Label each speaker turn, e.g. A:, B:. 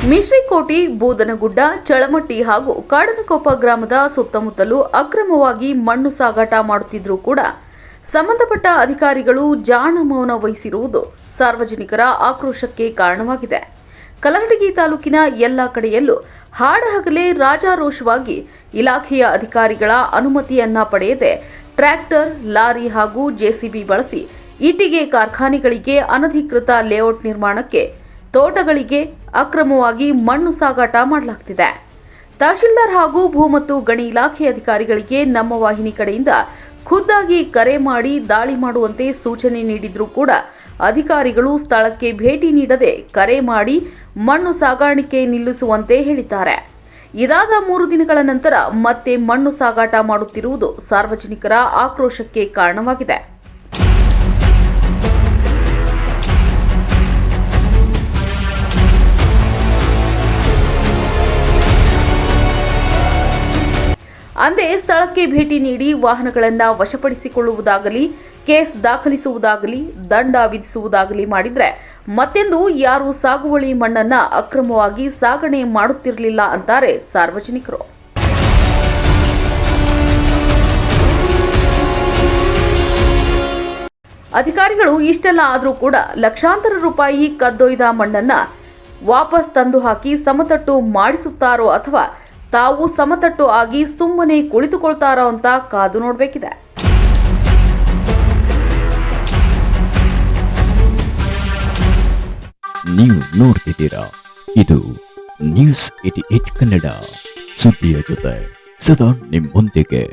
A: ಮಿಶ್ರಿಕೋಟಿ, ಬೂದನಗುಡ್ಡ, ಚಳಮಟ್ಟಿ ಹಾಗೂ ಕಾಡನಕೊಪ್ಪ ಗ್ರಾಮದ ಸುತ್ತಮುತ್ತಲೂ ಅಕ್ರಮವಾಗಿ ಮಣ್ಣು ಸಾಗಾಟ ಮಾಡುತ್ತಿದ್ದರೂ ಕೂಡ ಸಂಬಂಧಪಟ್ಟ ಅಧಿಕಾರಿಗಳು ಜಾಣ ಮೌನ ವಹಿಸಿರುವುದು ಸಾರ್ವಜನಿಕರ ಆಕ್ರೋಶಕ್ಕೆ ಕಾರಣವಾಗಿದೆ. ಕಲಘಟಗಿ ತಾಲೂಕಿನ ಎಲ್ಲ ಕಡೆಯಲ್ಲೂ ಹಾಡಹಗಲೇ ರಾಜಾರೋಷವಾಗಿ ಇಲಾಖೆಯ ಅಧಿಕಾರಿಗಳ ಅನುಮತಿಯನ್ನ ಪಡೆಯದೆ ಟ್ರ್ಯಾಕ್ಟರ್, ಲಾರಿ ಹಾಗೂ ಜೆಸಿಬಿ ಬಳಸಿ ಇಟ್ಟಿಗೆ ಕಾರ್ಖಾನೆಗಳಿಗೆ, ಅನಧಿಕೃತ ಲೇಔಟ್ ನಿರ್ಮಾಣಕ್ಕೆ, ತೋಟಗಳಿಗೆ ಅಕ್ರಮವಾಗಿ ಮಣ್ಣು ಸಾಗಾಟ ಮಾಡಲಾಗುತ್ತಿದೆ. ತಹಶೀಲ್ದಾರ್ ಹಾಗೂ ಭೂ ಮತ್ತು ಗಣಿ ಇಲಾಖೆ ಅಧಿಕಾರಿಗಳಿಗೆ ನಮ್ಮ ವಾಹಿನಿ ಕಡೆಯಿಂದ ಖುದ್ದಾಗಿ ಕರೆ ಮಾಡಿ ದಾಳಿ ಮಾಡುವಂತೆ ಸೂಚನೆ ನೀಡಿದ್ರೂ ಕೂಡ ಅಧಿಕಾರಿಗಳು ಸ್ಥಳಕ್ಕೆ ಭೇಟಿ ನೀಡದೆ ಕರೆ ಮಾಡಿ ಮಣ್ಣು ಸಾಗಾಣಿಕೆ ನಿಲ್ಲಿಸುವಂತೆ ಹೇಳಿದ್ದಾರೆ. ಇದಾದ 3 ದಿನಗಳ ನಂತರ ಮತ್ತೆ ಮಣ್ಣು ಸಾಗಾಟ ಮಾಡುತ್ತಿರುವುದು ಸಾರ್ವಜನಿಕರ ಆಕ್ರೋಶಕ್ಕೆ ಕಾರಣವಾಗಿದೆ. ಅಂದೇ ಸ್ಥಳಕ್ಕೆ ಭೇಟಿ ನೀಡಿ ವಾಹನಗಳನ್ನು ವಶಪಡಿಸಿಕೊಳ್ಳುವುದಾಗಲಿ, ಕೇಸ್ ದಾಖಲಿಸುವುದಾಗಲಿ, ದಂಡ ವಿಧಿಸುವುದಾಗಲಿ ಮಾಡಿದ್ರೆ ಮತ್ತೆಂದು ಯಾರೂ ಸಾಗುವಳಿ ಮಣ್ಣನ್ನ ಅಕ್ರಮವಾಗಿ ಸಾಗಣೆ ಮಾಡುತ್ತಿರಲಿಲ್ಲ ಅಂತಾರೆ ಸಾರ್ವಜನಿಕರು. ಅಧಿಕಾರಿಗಳು ಇಷ್ಟೆಲ್ಲ ಆದರೂ ಕೂಡ ಲಕ್ಷಾಂತರ ರೂಪಾಯಿ ಕದ್ದೊಯ್ದ ಮಣ್ಣನ್ನ ವಾಪಸ್ ತಂದು ಹಾಕಿ ಸಮತಟ್ಟು ಮಾಡಿಸುತ್ತಾರೋ ಅಥವಾ ತಾವು ಸಮತಟ್ಟು ಆಗಿ ಸುಮ್ಮನೆ ಕುಳಿತುಕೊಳ್ತಾರೋ ಅಂತ ಕಾದು ನೋಡಬೇಕಿದೆ.
B: ನೀವು ನೋಡ್ತಿದ್ದೀರಾ, ಇದು ನ್ಯೂಸ್ 88 ಕನ್ನಡ, ಸುದ್ದಿಯ ಜೊತೆ ಸದಾ ನಿಮ್ಮೊಂದಿಗೆ.